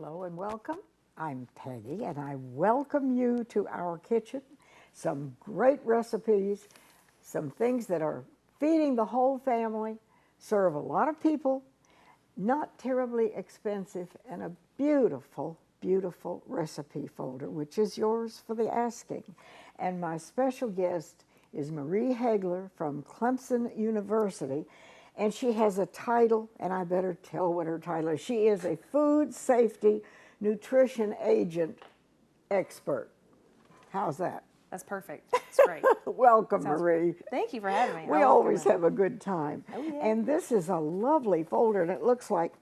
Hello and welcome. I'm Peggy and I welcome you to our kitchen. Some great recipes, some things that are feeding the whole family, serve a lot of people, not terribly expensive, and a beautiful, beautiful recipe folder, which is yours for the asking. And my special guest is Marie Heglar from Clemson University. And she has a title, and I better tell what her title is. She is a food safety nutrition agent expert. How's that? That's perfect. That's great. Welcome, Marie. Thank you for having me. We always have a good time. Oh, yeah. And this is a lovely folder, and it looks like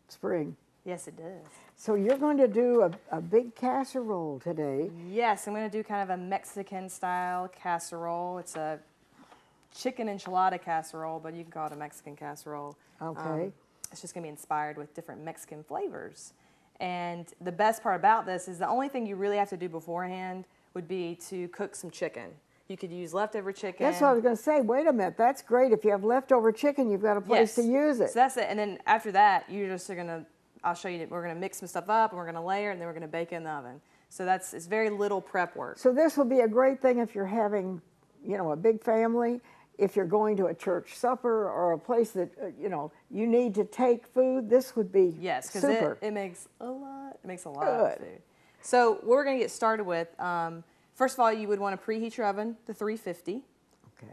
spring. Yes, it does. So you're going to do a big casserole today. Yes, I'm going to do kind of a Mexican-style casserole. It's a chicken enchilada casserole, but you can call it a Mexican casserole. Okay. It's just going to be inspired with different Mexican flavors. And the best part about this is the only thing you really have to do beforehand would be to cook some chicken. You could use leftover chicken. That's what I was going to say. Wait a minute. That's great. If you have leftover chicken, you've got a place to use it. So that's it. And then after that, you're just going to, I'll show you, we're going to mix some stuff up, and we're going to layer it, and then we're going to bake it in the oven. So it's very little prep work. So this will be a great thing if you're having, a big family, if you're going to a church supper or a place that, you need to take food. This would be yes, because super. It makes a lot. It makes a lot of food. So what we're going to get started with, first of all, you would want to preheat your oven to 350. Okay.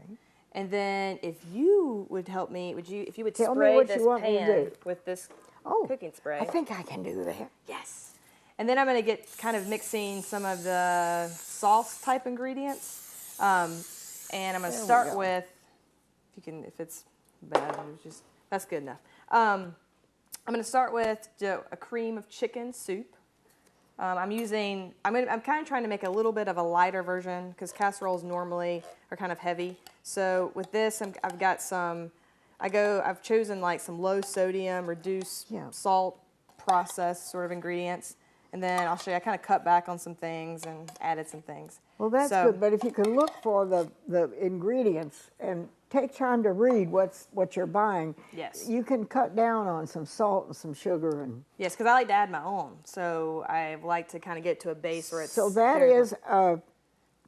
And then if you would help me, if you would Tell spray me what this you want me to pan do. with this cooking spray. I think I can do that. Yes. And then I'm going to get kind of mixing some of the sauce type ingredients. And I'm going to start with, if it's bad, that's good enough. I'm going to start with a cream of chicken soup. I'm kind of trying to make a little bit of a lighter version because casseroles normally are kind of heavy. So with this, I've chosen like some low sodium, reduced salt processed sort of ingredients. And then I'll show you, I kind of cut back on some things and added some things. Well, that's good, but if you can look for the ingredients and take time to read what you're buying, yes, you can cut down on some salt and some sugar. Yes, because I like to add my own, so I like to kind of get to a base where it's... So that is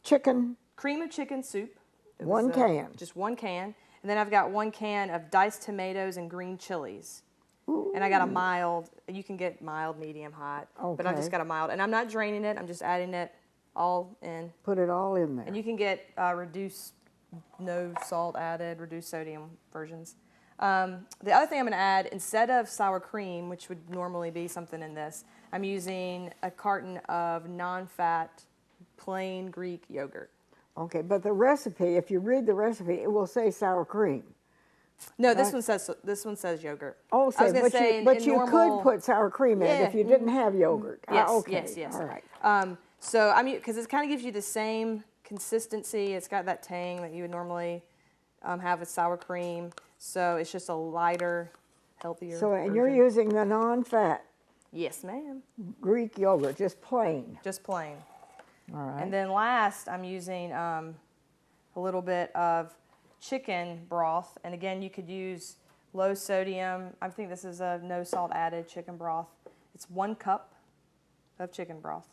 chicken... Cream of chicken soup. One can. Just one can. And then I've got 1 can of diced tomatoes and green chilies. Ooh. And I got a mild, you can get mild, medium, hot, but I just got a mild. And I'm not draining it, I'm just adding it all in. Put it all in there. And you can get reduced, no salt added, reduced sodium versions. The other thing I'm going to add, instead of sour cream, which would normally be something in this, I'm using a carton of non-fat, plain Greek yogurt. Okay, but the recipe, if you read the recipe, it will say sour cream. No, this one says yogurt. Oh, I was gonna say but you could put sour cream in it if you didn't have yogurt. Yes, okay. yes. All right. So because it kind of gives you the same consistency. It's got that tang that you would normally have with sour cream. So it's just a lighter, healthier. So version. you're using the non-fat. Yes, ma'am. Greek yogurt, just plain. Just plain. All right. And then last, I'm using a little bit of chicken broth, and again, you could use low sodium. I think this is a no salt added chicken broth. It's 1 cup of chicken broth.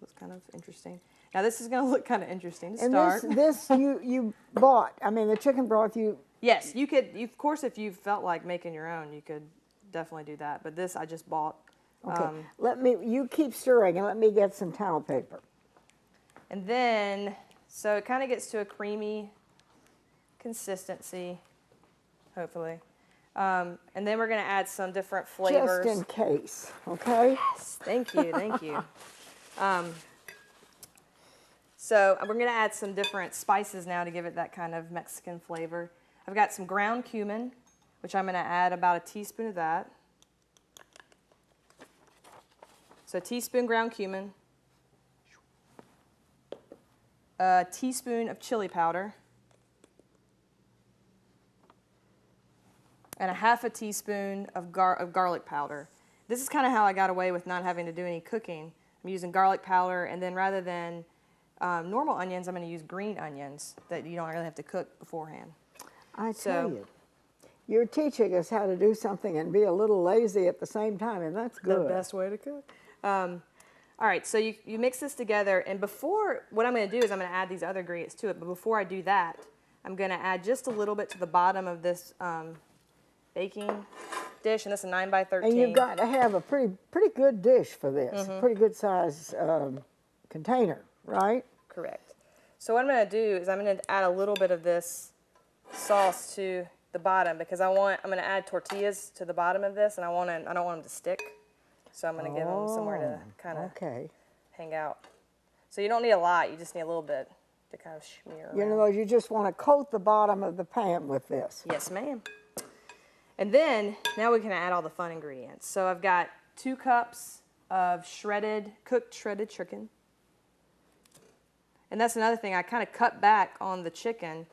That's kind of interesting. Now this is going to look kind of interesting to start. And this you bought. I mean, the chicken broth you. Yes, you could. Of course, if you felt like making your own, you could definitely do that. But this I just bought. Okay. You keep stirring and let me get some towel paper. And then, so it kind of gets to a creamy consistency, hopefully. And then we're going to add some different flavors. Just in case, okay? Yes, thank you, thank you. So we're going to add some different spices now to give it that kind of Mexican flavor. I've got some ground cumin, which I'm going to add about a teaspoon of that. So a teaspoon ground cumin. A teaspoon of chili powder. And a half a teaspoon of garlic powder. This is kind of how I got away with not having to do any cooking. I'm using garlic powder, and then rather than normal onions, I'm going to use green onions that you don't really have to cook beforehand. I tell you, you're teaching us how to do something and be a little lazy at the same time, and that's good. The best way to cook. All right, so you mix this together, and before, what I'm going to do is I'm going to add these other ingredients to it, but before I do that, I'm going to add just a little bit to the bottom of this baking dish, and this is a 9 by 13. And you've got to have a pretty good dish for this, a pretty good size container, right? Correct. So what I'm going to do is I'm going to add a little bit of this sauce to the bottom because I'm going to add tortillas to the bottom of this, and I don't want them to stick. So I'm going to give them somewhere to kind of hang out. So you don't need a lot. You just need a little bit to kind of smear around. You know, you just want to coat the bottom of the pan with this. Yes, ma'am. And then, now we can add all the fun ingredients. So I've got 2 cups of cooked shredded chicken. And that's another thing. I kind of cut back on the chicken,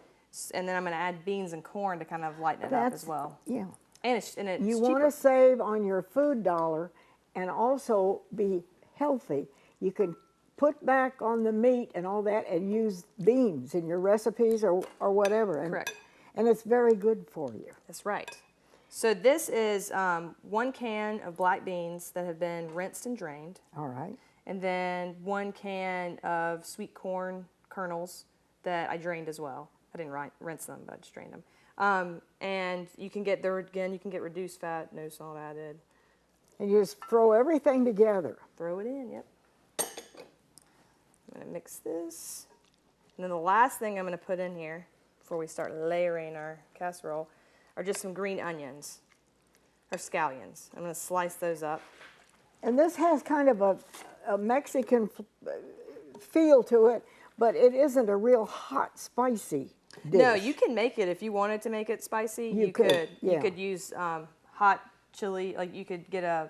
and then I'm going to add beans and corn to kind of lighten it up as well. Yeah. And it's you want to save on your food dollar and also be healthy. You can put back on the meat and all that and use beans in your recipes or whatever. And, correct. And it's very good for you. That's right. So this is 1 can of black beans that have been rinsed and drained. All right. And then 1 can of sweet corn kernels that I drained as well. I didn't rinse them, but I just drained them. And you can get reduced fat, no salt added. And you just throw everything together. Throw it in, yep. I'm going to mix this. And then the last thing I'm going to put in here before we start layering our casserole are just some green onions, or scallions. I'm going to slice those up. And this has kind of a Mexican feel to it, but it isn't a real hot, spicy dish. No, you can make it if you wanted to make it spicy. You could. Yeah. You could use hot chili. Like you could get a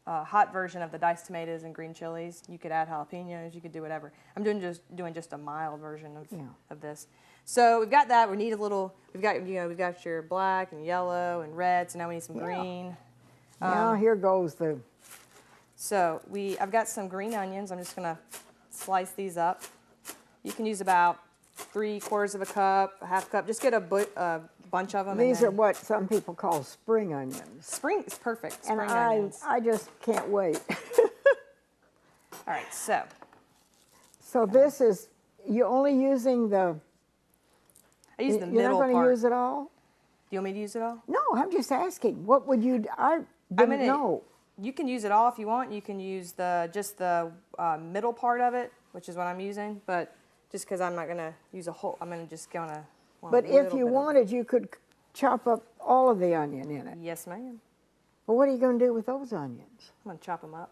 hot version of the diced tomatoes and green chilies. You could add jalapenos. You could do whatever. I'm doing just a mild version of this. So we've got that. We need a little. We've got your black and yellow and red. So now we need some green. Now here goes the. So I've got some green onions. I'm just gonna slice these up. You can use about 3/4 of a cup, a half cup. Just get a bunch of them. These are what some people call spring onions. Spring is perfect. And onions. I just can't wait. All right, so. So this is, you're only using the. I use the middle part. You're not going to use it all? Do you want me to use it all? No, I'm just asking. What would you? I didn't know. You can use it all if you want. You can use just the middle part of it, which is what I'm using. But just because I'm not going to use a whole, I'm just going to. But if you wanted, you could chop up all of the onion in it. Yes, ma'am. Well, what are you going to do with those onions? I'm going to chop them up.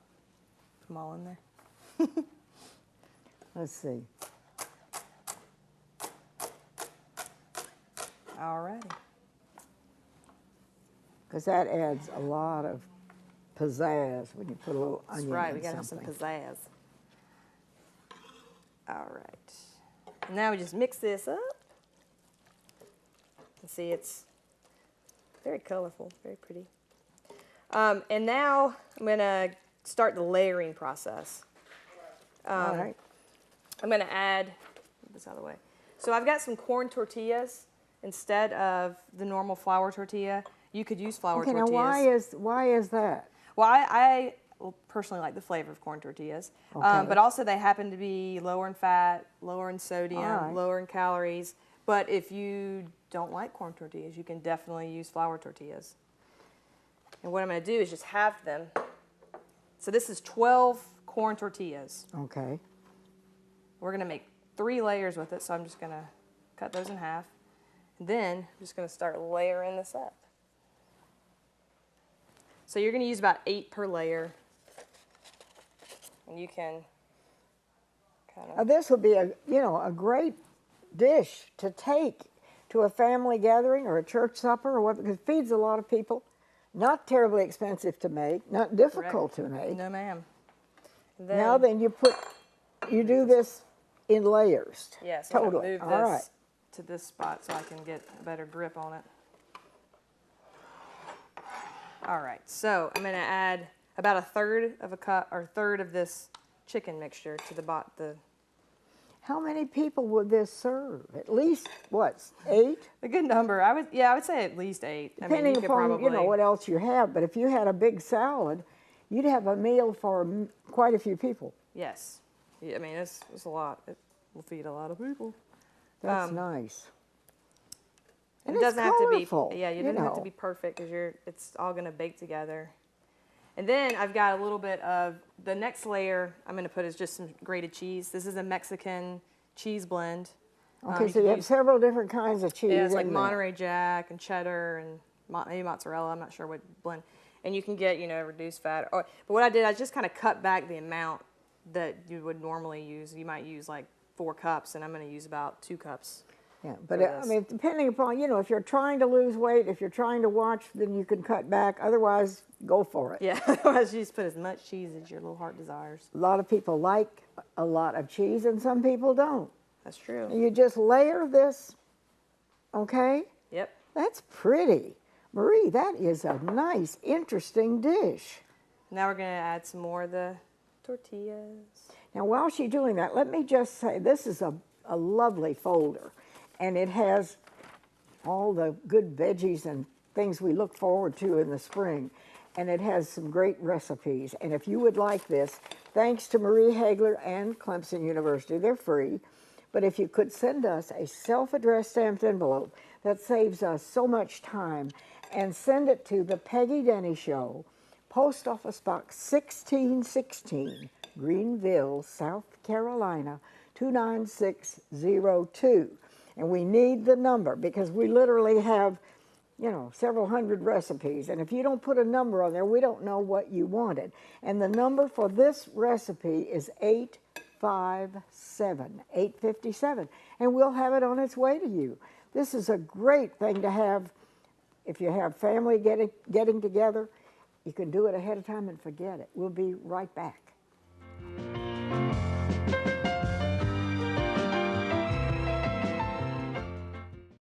Put them all in there. Let's see. All righty. Because that adds a lot of pizzazz when you put a little onion in something. That's right. We got to have some pizzazz. All right. Now we just mix this up. And see, it's very colorful, very pretty. And now I'm going to start the layering process. All right. I'm going to add this out of the way. So I've got some corn tortillas instead of the normal flour tortilla. You could use flour tortillas. Now why is that? Well, I personally like the flavor of corn tortillas, but also they happen to be lower in fat, lower in sodium, lower in calories. But if you don't like corn tortillas, you can definitely use flour tortillas. And what I'm going to do is just halve them. So this is 12 corn tortillas. Okay. We're going to make 3 layers with it, so I'm just going to cut those in half. And then I'm just going to start layering this up. So you're going to use about 8 per layer. And you can kind of... This would be a great dish to take to a family gathering or a church supper or what, because it feeds a lot of people. Not terribly expensive to make, not difficult to make. No, ma'am. Now then you do this in layers. Yes, totally. I'm gonna move this to this spot so I can get a better grip on it. All right, so I'm going to add about 1/3 of a cup or 1/3 of this chicken mixture to the How many people would this serve? At least, what, 8? A good number. I would say at least 8. I mean, Depending you could upon, probably, you know, what else you have. But if you had a big salad, you'd have a meal for quite a few people. yes. Yeah, I mean, it's a lot. It will feed a lot of people. That's nice. And it it's doesn't colorful, have to be, yeah, it doesn't have to be perfect because it's all going to bake together. And then I've got a little bit of, the next layer I'm going to put is just some grated cheese. This is a Mexican cheese blend. Okay, so you have several different kinds of cheese. Yeah, it's like in Monterey Jack and cheddar and maybe mozzarella. I'm not sure what blend. And you can get, you know, reduced fat. But what I did, I just kind of cut back the amount that you would normally use. You might use like 4 cups, and I'm going to use about 2 cups. Yeah, but I mean, depending upon, you know, if you're trying to lose weight, if you're trying to watch, then you can cut back. Otherwise, go for it. Yeah, otherwise you just put as much cheese as your little heart desires. A lot of people like a lot of cheese, and some people don't. That's true. And you just layer this, okay? Yep. That's pretty. Marie, that is a nice, interesting dish. Now we're going to add some more of the tortillas. Now, while she's doing that, let me just say this is a lovely folder, and it has all the good veggies and things we look forward to in the spring, and it has some great recipes. And if you would like this, thanks to Marie Heglar and Clemson University, they're free. But if you could send us a self-addressed stamped envelope, that saves us so much time, and send it to the Peggy Denny Show, Post Office Box 1616, Greenville, South Carolina, 29602. And we need the number because we literally have, you know, several hundred recipes. And if you don't put a number on there, we don't know what you wanted. And the number for this recipe is 857. And we'll have it on its way to you. This is a great thing to have if you have family getting together. You can do it ahead of time and forget it. We'll be right back.